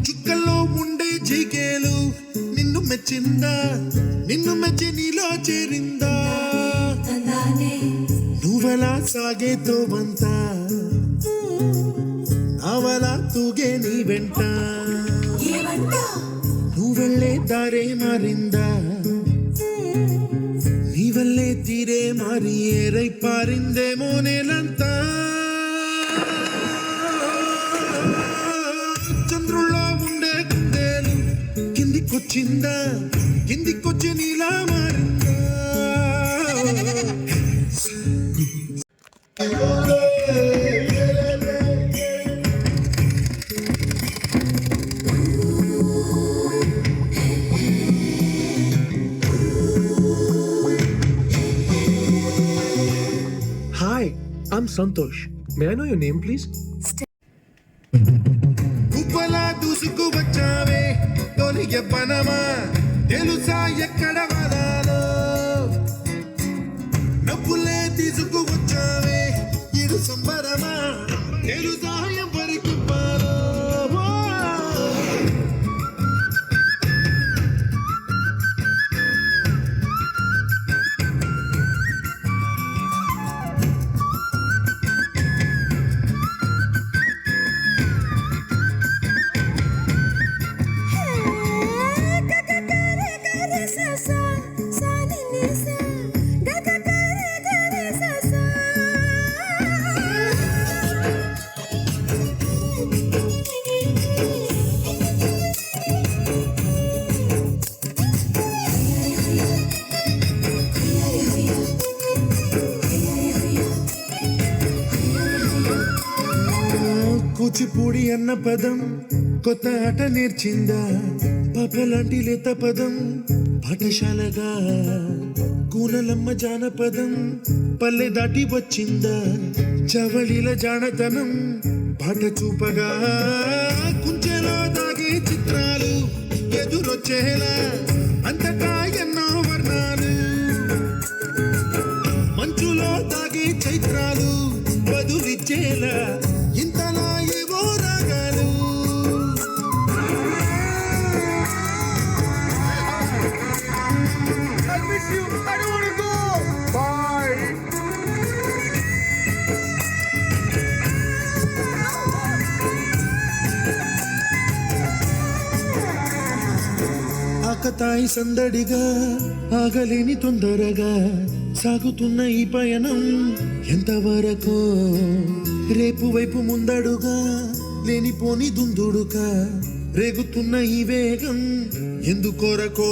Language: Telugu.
చుక్కల్లో ఉండే జీకేలు నిన్ను మెచ్చిందా, నిన్ను మెచ్చి నీలో చేరిందా, నువ్వలా సాగే తోవంతా అవలా తూగే నీ వెంట, నువ్వెళ్ళే దారే మారిందా, నీ వల్లే తీరే మారి ఏరై పారిందేమో నేలంతా, చంద్రుల్లో ఉండే కుందేలు కిందికొచ్చిందా, కిందికొచ్చి నీలా మారిందా. Hi, I'm Santosh. May I know your name, please? Uppala దూసుకు వచ్చావే తొలిగ పనమా, తెలుసా ఎక్కడ వదాలో, నవ్వులే తీసుకు వచ్చావే ఇరు సంబరమా, తెలుసా ఎవరికి పాలో. కూచిపూడి అన్న పదం కొత్త ఆట నేర్చిందా, పాపలాంటి లేత పదం పాఠశాలగా, కూనలమ్మ జానపదం పల్లె దాటి వచ్చిందా, చవళిల జానతనం పాట చూపగా, కుంచెలో దాగే చిత్రాలు ఎదురొచ్చేలా అంతటా ఎన్నో వర్ణాలు, మంచులో దాగే చైత్రాలు బదులిచ్చేలా ఇంతలా ఏవో రాగాలు. ఆకతాయి సందడిగా ఆగలేని తొందరగా సాగుతున్న ఈ పయనం ఎంతవరకు, రేపు వైపు ముందడుగా లేనిపోని దుందుడుగా రేగుతున్న ఈ వేగం ఎందుకొరకో.